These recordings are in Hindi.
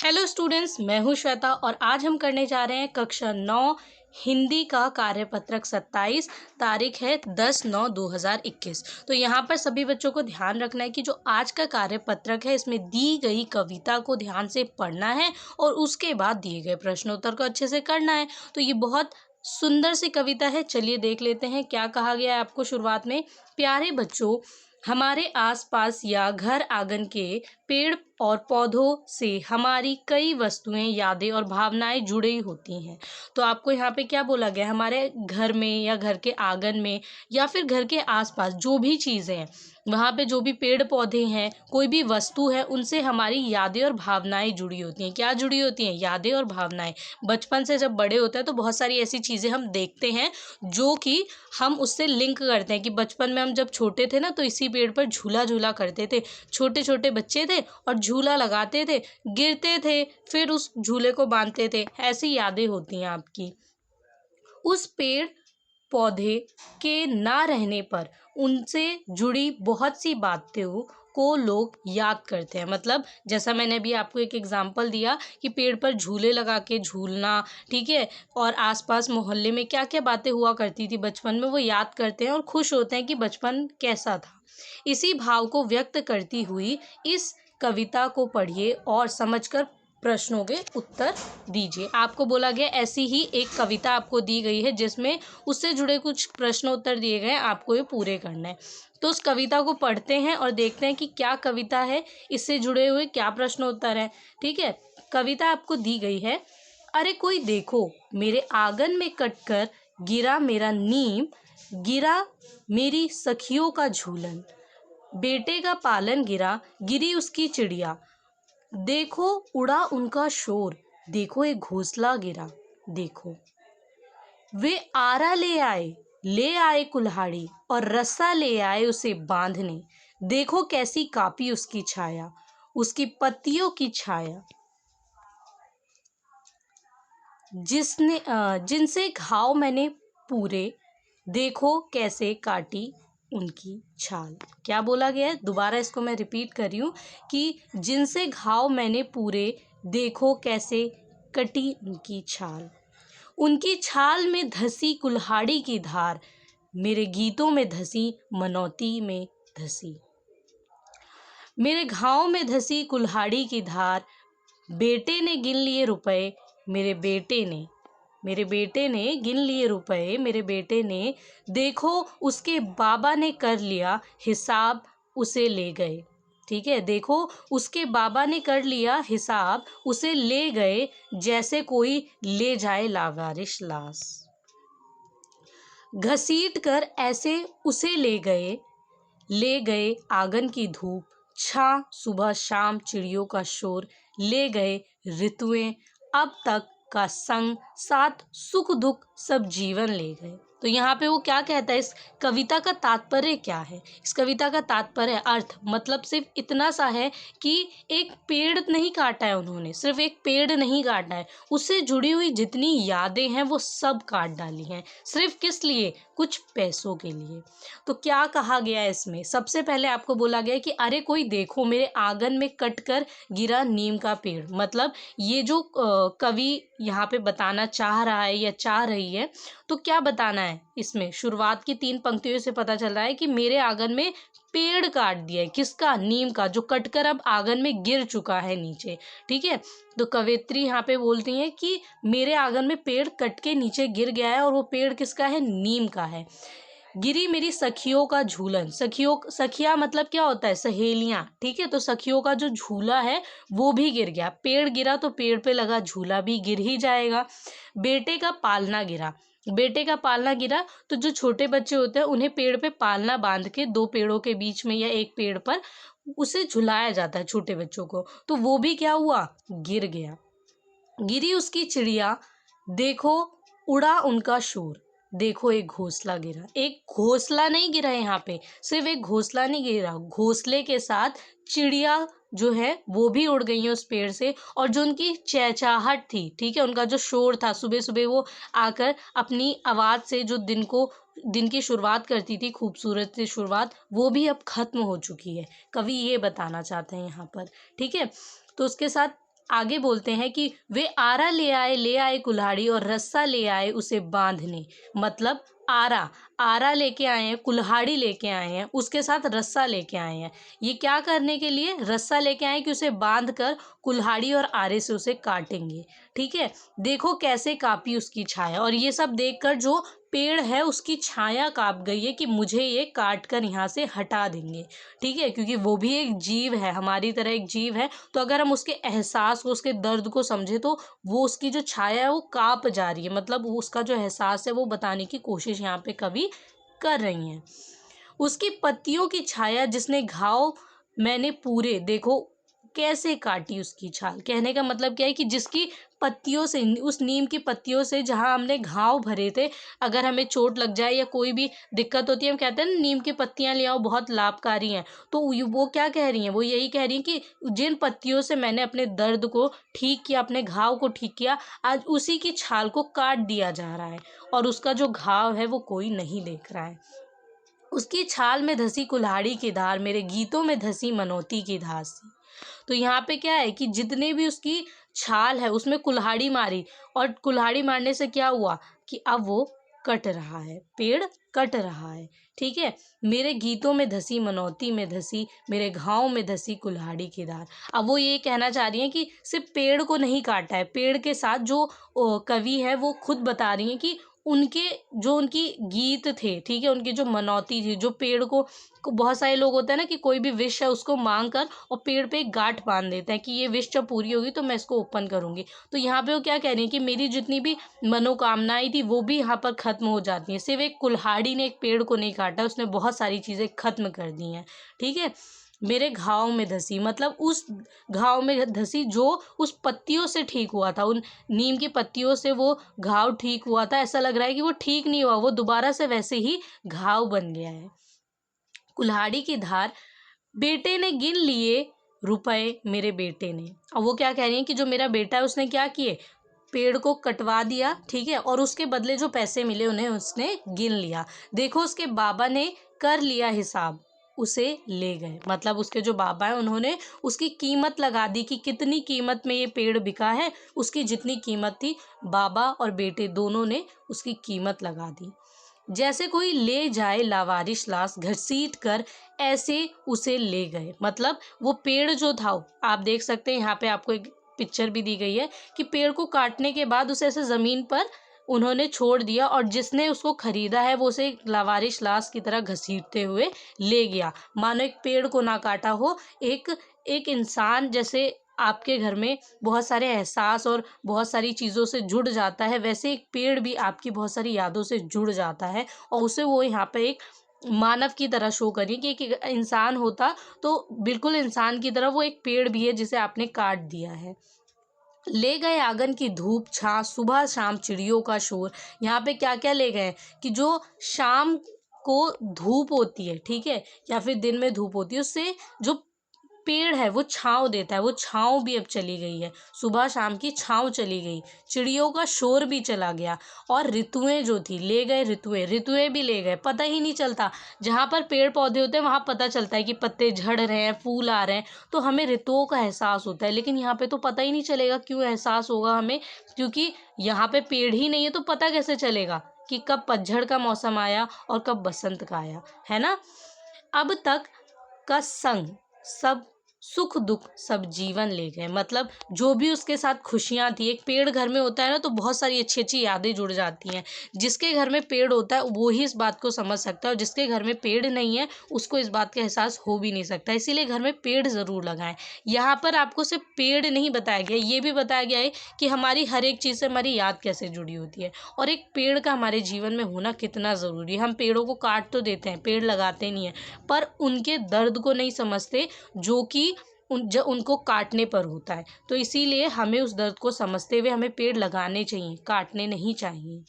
हेलो स्टूडेंट्स, मैं हूं श्वेता और आज हम करने जा रहे हैं कक्षा 9 हिंदी का कार्यपत्रक 27। तारीख है 10/9/2021। तो यहाँ पर सभी बच्चों को ध्यान रखना है कि जो आज का कार्यपत्रक है इसमें दी गई कविता को ध्यान से पढ़ना है और उसके बाद दिए गए प्रश्नोत्तर को अच्छे से करना है। तो ये बहुत सुंदर सी कविता है, चलिए देख लेते हैं क्या कहा गया है आपको शुरुआत में। प्यारे बच्चों, हमारे आसपास या घर आंगन के पेड़ और पौधों से हमारी कई वस्तुएं, यादें और भावनाएं जुड़ी होती हैं। तो आपको यहाँ पे क्या बोला गया, हमारे घर में या घर के आंगन में या फिर घर के आसपास जो भी चीज़ें हैं, वहाँ पे जो भी पेड़ पौधे हैं, कोई भी वस्तु है, उनसे हमारी यादें और भावनाएं जुड़ी होती हैं। क्या जुड़ी होती हैं? यादें और भावनाएं। बचपन से जब बड़े होते हैं तो बहुत सारी ऐसी चीज़ें हम देखते हैं जो कि हम उससे लिंक करते हैं कि बचपन में हम जब छोटे थे ना तो इसी पेड़ पर झूला झूला करते थे। छोटे छोटे बच्चे थे और झूला लगाते थे, गिरते थे, फिर उस झूले को बांधते थे। ऐसी यादें होती हैं आपकी। उस पेड़ पौधे के ना रहने पर उनसे जुड़ी बहुत सी बातों को लोग याद करते हैं। मतलब जैसा मैंने अभी आपको एक एग्जांपल दिया कि पेड़ पर झूले लगा के झूलना, ठीक है, और आसपास मोहल्ले में क्या क्या बातें हुआ करती थी बचपन में, वो याद करते हैं और खुश होते हैं कि बचपन कैसा था। इसी भाव को व्यक्त करती हुई इस कविता को पढ़िए और समझकर प्रश्नों के उत्तर दीजिए। आपको बोला गया ऐसी ही एक कविता आपको दी गई है जिसमें उससे जुड़े कुछ प्रश्न उत्तर दिए गए हैं, आपको ये पूरे करना है। तो उस कविता को पढ़ते हैं और देखते हैं कि क्या कविता है, इससे जुड़े हुए क्या प्रश्न उत्तर हैं। ठीक है, कविता आपको दी गई है। अरे कोई देखो, मेरे आंगन में कटकर गिरा मेरा नीम, गिरा मेरी सखियों का झूलन, बेटे का पालन गिरा, गिरी उसकी चिड़िया, देखो उड़ा उनका शोर, देखो एक घोंसला गिरा, देखो वे आरा ले आए कुल्हाड़ी और रस्सा ले आए उसे बांधने, देखो कैसी कापी उसकी छाया, उसकी पत्तियों की छाया, जिनसे घाव मैंने पूरे, देखो कैसे काटी उनकी छाल। क्या बोला गया है? दोबारा इसको मैं रिपीट कर रही हूँ कि जिनसे घाव मैंने पूरे, देखो कैसे कटी उनकी छाल, उनकी छाल में धसी कुल्हाड़ी की धार, मेरे गीतों में धसी मनौती में धसी, मेरे घाव में धसी कुल्हाड़ी की धार, बेटे ने गिन लिए रुपए, मेरे बेटे ने गिन लिए रुपए, मेरे बेटे ने, देखो उसके बाबा ने कर लिया हिसाब, उसे ले गए। ठीक है, देखो उसके बाबा ने कर लिया हिसाब, उसे ले गए, जैसे कोई ले जाए लावारिश लाश, घसीट कर ऐसे उसे ले गए आंगन की धूप, छां सुबह शाम चिड़ियों का शोर, ले गए ऋतुएं अब तक का संग, साथ सुख दुख सब जीवन ले गए। तो यहाँ पे वो क्या कहता है, इस कविता का तात्पर्य क्या है? इस कविता का तात्पर्य, अर्थ, मतलब सिर्फ इतना सा है कि एक पेड़ नहीं काटा है उन्होंने, सिर्फ एक पेड़ नहीं काटा है, उससे जुड़ी हुई जितनी यादें हैं वो सब काट डाली हैं। सिर्फ किस लिए? कुछ पैसों के लिए। तो क्या कहा गया है इसमें? सबसे पहले आपको बोला गया है कि अरे कोई देखो, मेरे आंगन में कटकर गिरा नीम का पेड़। मतलब ये जो कवि यहाँ पे बताना चाह रहा है या चाह रही है, तो क्या बताना है इसमें? शुरुआत की 3 पंक्तियों से पता चल रहा है कि मेरे आंगन में पेड़ काट दिया है। किसका? नीम का, जो कटकर अब आंगन में गिर चुका है नीचे। ठीक है, तो कवयित्री यहाँ पे बोलती हैं कि मेरे आंगन में पेड़ कट के नीचे गिर गया है और वो पेड़ किसका है? नीम का है। गिरी मेरी सखियों का झूलन, सखिया मतलब क्या होता है? सहेलियां। ठीक है, तो सखियों का जो झूला है वो भी गिर गया। पेड़ गिरा तो पेड़ पे लगा झूला भी गिर ही जाएगा। बेटे का पालना गिरा, तो जो छोटे बच्चे होते हैं उन्हें पेड़ पे पालना बांध के 2 पेड़ों के बीच में या एक पेड़ पर उसे झुलाया जाता है छोटे बच्चों को, तो वो भी क्या हुआ? गिर गया। गिरी उसकी चिड़िया, देखो उड़ा उनका शोर, देखो एक घोंसला गिरा। एक घोंसला नहीं गिरा यहाँ पे, सिर्फ एक घोंसला नहीं गिरा, घोंसले के साथ चिड़िया जो है वो भी उड़ गई है उस पेड़ से, और जो उनकी चहचहाहट थी, ठीक है, उनका जो शोर था, सुबह सुबह वो आकर अपनी आवाज़ से जो दिन की शुरुआत करती थी, खूबसूरत सी शुरुआत, वो भी अब खत्म हो चुकी है। कवि ये बताना चाहते हैं यहाँ पर। ठीक है, तो उसके साथ आगे बोलते हैं कि वे आरा ले आए कुल्हाड़ी और रस्सा ले आए उसे बांधने। मतलब आरा आरा लेके आए हैं, कुल्हाड़ी लेके आए हैं, उसके साथ रस्सा लेके आए हैं। ये क्या करने के लिए? रस्सा लेके आए कि उसे बांध कर कुल्हाड़ी और आरे से उसे काटेंगे। ठीक है, देखो कैसे कापी उसकी छाया, और ये सब देखकर जो पेड़ है उसकी छाया काप गई है कि मुझे ये काट कर यहाँ से हटा देंगे। ठीक है, क्योंकि वो भी एक जीव है, हमारी तरह एक जीव है, तो अगर हम उसके एहसास को, उसके दर्द को समझे तो वो उसकी जो छाया है वो काप जा रही है, मतलब वो उसका जो एहसास है वो बताने की कोशिश यहाँ पे कवि कर रही हैं। उसकी पत्तियों की छाया जिसने घाव मैंने पूरे, देखो कैसे काटी उसकी छाल। कहने का मतलब क्या है कि जिसकी पत्तियों से, उस नीम की पत्तियों से जहाँ हमने घाव भरे थे, अगर हमें चोट लग जाए या कोई भी दिक्कत होती है, हम कहते हैं ना नीम की पत्तियां ले आओ, बहुत लाभकारी हैं। तो वो क्या कह रही हैं? वो यही कह रही हैं कि जिन पत्तियों से मैंने अपने दर्द को ठीक किया, अपने घाव को ठीक किया, आज उसी की छाल को काट दिया जा रहा है और उसका जो घाव है वो कोई नहीं देख रहा है। उसकी छाल में धसी कुल्हाड़ी की धार, मेरे गीतों में धसी मनोती की धार सी। तो यहाँ पे क्या है कि जितने भी उसकी छाल है उसमें कुल्हाड़ी मारी, और कुल्हाड़ी मारने से क्या हुआ कि अब वो कट रहा है, पेड़ कट रहा है। ठीक है, मेरे गीतों में धसी मनौती में धसी, मेरे घाव में धसी कुल्हाड़ी की धार। अब वो ये कहना चाह रही हैं कि सिर्फ पेड़ को नहीं काटा है, पेड़ के साथ जो कवि है वो खुद बता रही हैं कि उनके जो उनकी गीत थे, ठीक है, उनकी जो मनौती थी, जो पेड़ को बहुत सारे लोग होते हैं ना कि कोई भी विश है उसको मांग कर और पेड़ पे एक गांठ बांध देते हैं कि ये विश जब पूरी होगी तो मैं इसको ओपन करूंगी। तो यहाँ पे वो क्या कह रही है कि मेरी जितनी भी मनोकामनाएं थी वो भी यहाँ पर खत्म हो जाती हैं। सिर्फ एक कुल्हाड़ी ने एक पेड़ को नहीं काटा, उसने बहुत सारी चीज़ें खत्म कर दी हैं। ठीक है, मेरे घाव में धसी, मतलब उस घाव में धसी जो उस पत्तियों से ठीक हुआ था, उन नीम की पत्तियों से वो घाव ठीक हुआ था। ऐसा लग रहा है कि वो ठीक नहीं हुआ, वो दोबारा से वैसे ही घाव बन गया है। कुल्हाड़ी की धार बेटे ने गिन लिए रुपए, मेरे बेटे ने। और वो क्या कह रही है कि जो मेरा बेटा है उसने क्या किए, पेड़ को कटवा दिया, ठीक है, और उसके बदले जो पैसे मिले उन्हें उसने गिन लिया। देखो उसके बाबा ने कर लिया हिसाब, उसे ले गए। मतलब उसके जो बाबा हैं उन्होंने उसकी कीमत लगा दी कि कितनी कीमत में ये पेड़ बिका है, उसकी जितनी कीमत थी बाबा और बेटे दोनों ने उसकी कीमत लगा दी। जैसे कोई ले जाए लावारिश लाश घसीट कर, ऐसे उसे ले गए। मतलब वो पेड़ जो था, आप देख सकते हैं यहाँ पे आपको एक पिक्चर भी दी गई है कि पेड़ को काटने के बाद उसे ऐसे ज़मीन पर उन्होंने छोड़ दिया, और जिसने उसको खरीदा है वो उसे एक लावारिश लाश की तरह घसीटते हुए ले गया। मानो एक पेड़ को ना काटा हो, एक एक इंसान जैसे आपके घर में बहुत सारे एहसास और बहुत सारी चीज़ों से जुड़ जाता है, वैसे एक पेड़ भी आपकी बहुत सारी यादों से जुड़ जाता है, और उसे वो यहाँ पे एक मानव की तरह शो करिए कि एक इंसान होता तो बिल्कुल इंसान की तरह वो एक पेड़ भी है जिसे आपने काट दिया है। ले गए आंगन की धूप छां, सुबह शाम चिड़ियों का शोर। यहाँ पे क्या क्या ले गए कि जो शाम को धूप होती है, ठीक है, या फिर दिन में धूप होती है, उससे जो पेड़ है वो छांव देता है, वो छांव भी अब चली गई है। सुबह शाम की छांव चली गई, चिड़ियों का शोर भी चला गया, और ऋतुएं जो थी, ले गए ऋतुएं भी ले गए। पता ही नहीं चलता, जहाँ पर पेड़ पौधे होते हैं वहाँ पता चलता है कि पत्ते झड़ रहे हैं, फूल आ रहे हैं, तो हमें ऋतुओं का एहसास होता है। लेकिन यहाँ पे तो पता ही नहीं चलेगा। क्यों एहसास होगा हमें? क्योंकि यहाँ पे पेड़ ही नहीं है, तो पता कैसे चलेगा कि कब पतझड़ का मौसम आया और कब बसंत का आया, है ना। अब तक का संग सब, सुख दुख सब जीवन ले गए। मतलब जो भी उसके साथ खुशियां थी, एक पेड़ घर में होता है ना तो बहुत सारी अच्छी अच्छी यादें जुड़ जाती हैं। जिसके घर में पेड़ होता है वो ही इस बात को समझ सकता है, और जिसके घर में पेड़ नहीं है उसको इस बात का एहसास हो भी नहीं सकता। इसीलिए घर में पेड़ ज़रूर लगाएं। यहाँ पर आपको सिर्फ पेड़ नहीं बताया गया, ये भी बताया गया है कि हमारी हर एक चीज़ से हमारी याद कैसे जुड़ी होती है, और एक पेड़ का हमारे जीवन में होना कितना ज़रूरी है। हम पेड़ों को काट तो देते हैं, पेड़ लगाते नहीं हैं, पर उनके दर्द को नहीं समझते जो कि उनको काटने पर होता है। तो इसीलिए हमें उस दर्द को समझते हुए हमें पेड़ लगाने चाहिए, काटने नहीं चाहिए।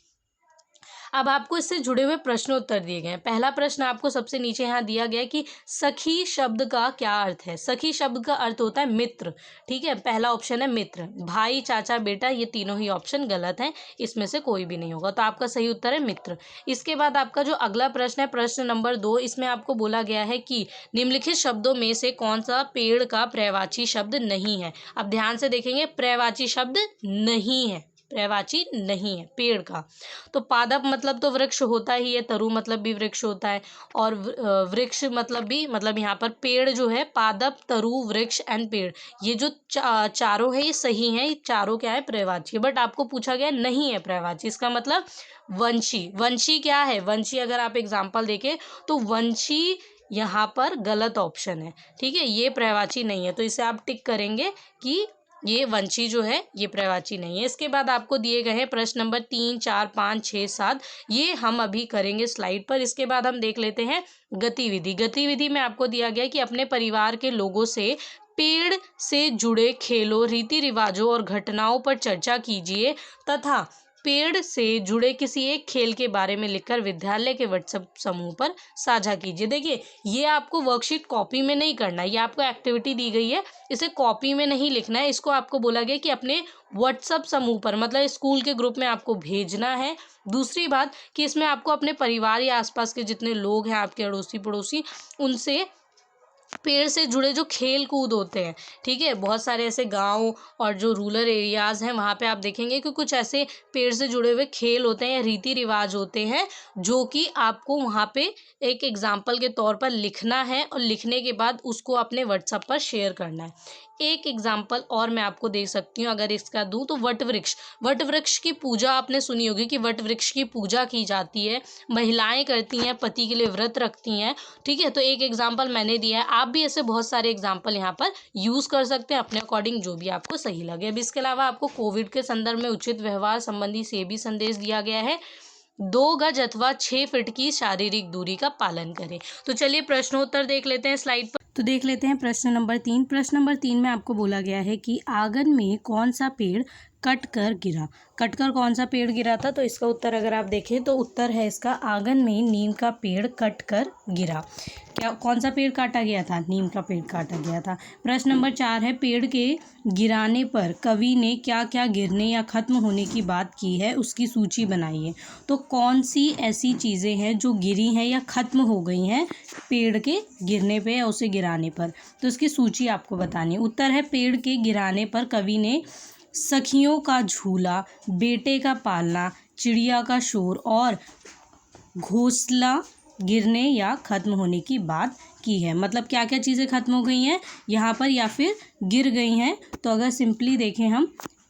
अब आपको इससे जुड़े हुए प्रश्न उत्तर दिए गए हैं। पहला प्रश्न आपको सबसे नीचे यहाँ दिया गया है कि सखी शब्द का क्या अर्थ है। सखी शब्द का अर्थ होता है मित्र, ठीक है। पहला ऑप्शन है मित्र, भाई, चाचा, बेटा, ये तीनों ही ऑप्शन गलत हैं, इसमें से कोई भी नहीं होगा, तो आपका सही उत्तर है मित्र। इसके बाद आपका जो अगला प्रश्न है, प्रश्न नंबर 2, इसमें आपको बोला गया है कि निम्नलिखित शब्दों में से कौन सा पेड़ का पर्यायवाची शब्द नहीं है। अब ध्यान से देखेंगे, पर्यायवाची शब्द नहीं है, पर्यायवाची नहीं है पेड़ का। तो पादप मतलब तो वृक्ष होता ही है, तरु मतलब भी वृक्ष होता है, और वृक्ष मतलब भी, मतलब यहाँ पर पेड़ जो है, पादप, तरु, वृक्ष एंड पेड़, ये जो चारों है ये सही है, ये चारों क्या है, पर्यायवाची। बट आपको पूछा गया नहीं है पर्यायवाची, इसका मतलब वंशी। वंशी क्या है, वंशी अगर आप एग्जाम्पल देखें तो वंशी यहाँ पर गलत ऑप्शन है, ठीक है, ये पर्यायवाची नहीं है, तो इसे आप टिक करेंगे कि ये वंशी जो है ये पर्यायवाची नहीं है। इसके बाद आपको दिए गए हैं प्रश्न नंबर 3, 4, 5, 6, 7, ये हम अभी करेंगे स्लाइड पर। इसके बाद हम देख लेते हैं गतिविधि। गतिविधि में आपको दिया गया है कि अपने परिवार के लोगों से पेड़ से जुड़े खेलों, रीति रिवाजों और घटनाओं पर चर्चा कीजिए तथा पेड़ से जुड़े किसी एक खेल के बारे में लिखकर विद्यालय के व्हाट्सएप समूह पर साझा कीजिए। देखिए, ये आपको वर्कशीट कॉपी में नहीं करना है, ये आपको एक्टिविटी दी गई है, इसे कॉपी में नहीं लिखना है, इसको आपको बोला गया कि अपने व्हाट्सएप समूह पर, मतलब स्कूल के ग्रुप में आपको भेजना है। दूसरी बात कि इसमें आपको अपने परिवार या आसपास के जितने लोग हैं, आपके अड़ोसी पड़ोसी, उनसे पेड़ से जुड़े जो खेल कूद होते हैं, ठीक है, बहुत सारे ऐसे गांव और जो रूरल एरियाज़ हैं वहाँ पे आप देखेंगे कि कुछ ऐसे पेड़ से जुड़े हुए खेल होते हैं या रीति रिवाज होते हैं, जो कि आपको वहाँ पे एक एग्जाम्पल के तौर पर लिखना है, और लिखने के बाद उसको अपने व्हाट्सएप पर शेयर करना है। एक एग्जाम्पल और मैं आपको दे सकती हूँ अगर इसका दूँ, तो वट वृक्ष। वट वृक्ष की पूजा आपने सुनी होगी कि वट वृक्ष की पूजा की जाती है, महिलाएं करती हैं, पति के लिए व्रत रखती हैं, ठीक है, तो एक एग्जाम्पल मैंने दिया है। आप भी ऐसे बहुत सारे एग्जाम्पल यहाँ पर यूज़ कर सकते हैं अपने अकॉर्डिंग, जो भी आपको सही लगे। अब इसके अलावा आपको कोविड के संदर्भ में उचित व्यवहार संबंधी से भी संदेश दिया गया है। 2 गज अथवा 6 फीट की शारीरिक दूरी का पालन करें। तो चलिए प्रश्नोत्तर देख लेते हैं स्लाइड पर। तो देख लेते हैं प्रश्न नंबर 3। प्रश्न नंबर 3 में आपको बोला गया है कि आंगन में कौन सा पेड़ कटकर गिरा। कटकर कौन सा पेड़ गिरा था, तो इसका उत्तर अगर आप देखें तो उत्तर है इसका, आंगन में नीम का पेड़ कटकर गिरा। क्या, कौन सा पेड़ काटा गया था, नीम का पेड़ काटा गया था। प्रश्न नंबर 4 है, पेड़ के गिराने पर कवि ने क्या क्या गिरने या खत्म होने की बात की है, उसकी सूची बनाइए। तो कौन सी ऐसी चीज़ें हैं जो गिरी हैं या खत्म हो गई हैं पेड़ के गिरने पे या उसे गिराने पर, तो इसकी सूची आपको बतानी है। उत्तर है, पेड़ के गिराने पर कवि ने सखियों का झूला, बेटे का पालना, चिड़िया का शोर और घोंसला गिरने या खत्म होने की बात की है। मतलब क्या क्या चीज़ें खत्म हो गई हैं यहाँ पर या फिर गिर गई हैं, तो अगर सिंपली देखें हम,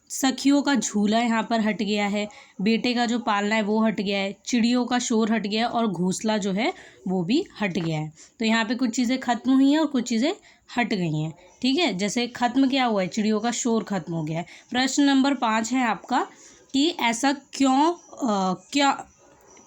सखियों का झूला यहाँ पर हट गया है, बेटे का जो पालना है वो हट गया है, चिड़ियों का शोर हट गया है और घोंसला जो है वो भी हट गया है। तो यहाँ पे कुछ चीज़ें खत्म हुई हैं और कुछ चीज़ें हट गई हैं, ठीक है। जैसे खत्म क्या हुआ है, चिड़ियों का शोर खत्म हो गया है। प्रश्न नंबर 5 है आपका कि ऐसा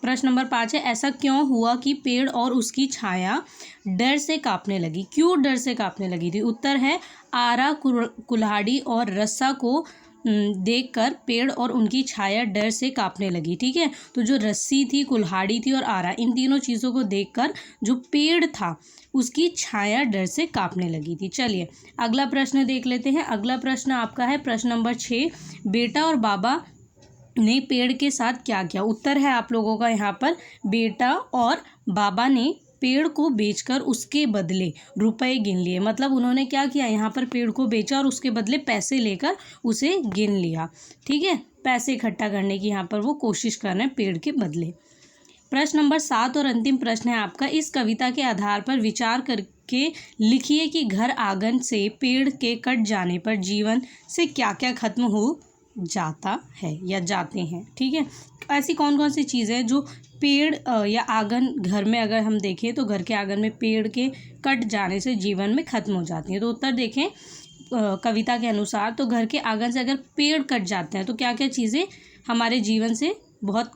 प्रश्न नंबर 5 है, ऐसा क्यों हुआ कि पेड़ और उसकी छाया डर से कांपने लगी। क्यों डर से कांपने लगी थी। उत्तर है, आरा, कुल्हाड़ी और रस्सा को देखकर पेड़ और उनकी छाया डर से कांपने लगी, ठीक है। तो जो रस्सी थी, कुल्हाड़ी थी और आरा, इन तीनों चीज़ों को देखकर जो पेड़ था उसकी छाया डर से कांपने लगी थी। चलिए अगला प्रश्न देख लेते हैं। अगला प्रश्न आपका है प्रश्न नंबर 6, बेटा और बाबा ने पेड़ के साथ क्या किया। उत्तर है आप लोगों का यहाँ पर, बेटा और बाबा ने पेड़ को बेचकर उसके बदले रुपए गिन लिए। मतलब उन्होंने क्या किया, यहाँ पर पेड़ को बेचा और उसके बदले पैसे लेकर उसे गिन लिया, ठीक है, पैसे इकट्ठा करने की यहाँ पर वो कोशिश कर रहे हैं पेड़ के बदले। प्रश्न नंबर 7 और अंतिम प्रश्न है आपका, इस कविता के आधार पर विचार करके लिखिए कि घर आंगन से पेड़ के कट जाने पर जीवन से क्या क्या खत्म हो जाता है या जाते हैं, ठीक है। ऐसी कौन कौन सी चीज़ें जो पेड़ या आंगन, घर में अगर हम देखें तो घर के आंगन में पेड़ के कट जाने से जीवन में खत्म हो जाती हैं। तो उत्तर देखें कविता के अनुसार, तो घर के आंगन से अगर पेड़ कट जाते हैं तो क्या क्या चीज़ें हमारे जीवन से बहुत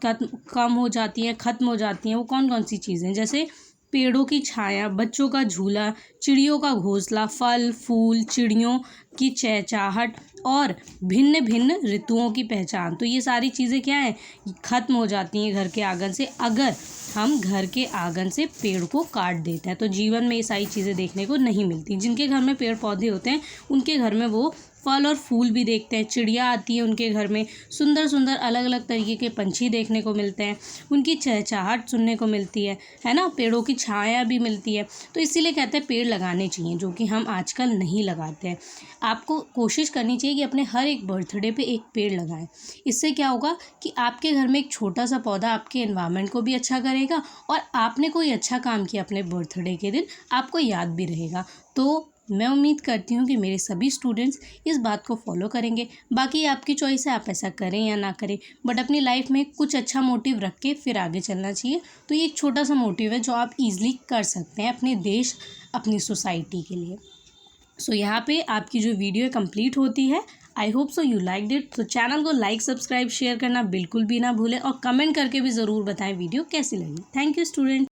कम हो जाती हैं, खत्म हो जाती हैं। वो कौन कौन सी चीज़ें, जैसे पेड़ों की छाया, बच्चों का झूला, चिड़ियों का घोंसला, फल फूल, चिड़ियों की चहचहाहट और भिन्न भिन्न ऋतुओं की पहचान। तो ये सारी चीज़ें क्या हैं, ख़त्म हो जाती हैं घर के आंगन से अगर हम घर के आंगन से पेड़ को काट देते हैं। तो जीवन में ये सारी चीज़ें देखने को नहीं मिलती। जिनके घर में पेड़ पौधे होते हैं उनके घर में वो फल और फूल भी देखते हैं, चिड़िया आती है उनके घर में, सुंदर सुंदर अलग अलग तरीके के पंछी देखने को मिलते हैं, उनकी चहचहाहट सुनने को मिलती है ना, पेड़ों की छाया भी मिलती है। तो इसीलिए कहते हैं पेड़ लगाने चाहिए, जो कि हम आजकल नहीं लगाते हैं। आपको कोशिश करनी चाहिए कि अपने हर एक बर्थडे पे एक पेड़ लगाएं। इससे क्या होगा कि आपके घर में एक छोटा सा पौधा आपके एनवायरनमेंट को भी अच्छा करेगा और आपने कोई अच्छा काम किया अपने बर्थडे के दिन, आपको याद भी रहेगा। तो मैं उम्मीद करती हूँ कि मेरे सभी स्टूडेंट्स इस बात को फॉलो करेंगे। बाकी आपकी चॉइस है, आप ऐसा करें या ना करें, बट अपनी लाइफ में कुछ अच्छा मोटिव रख के फिर आगे चलना चाहिए। तो ये एक छोटा सा मोटिव है जो आप ईजिली कर सकते हैं अपने देश, अपनी सोसाइटी के लिए। सो यहाँ पे आपकी जो वीडियो कंप्लीट होती है। I hope so you liked it. तो चैनल को लाइक, सब्सक्राइब, शेयर करना बिल्कुल भी ना भूलें और कमेंट करके भी ज़रूर बताएं वीडियो कैसी लगी। Thank you student.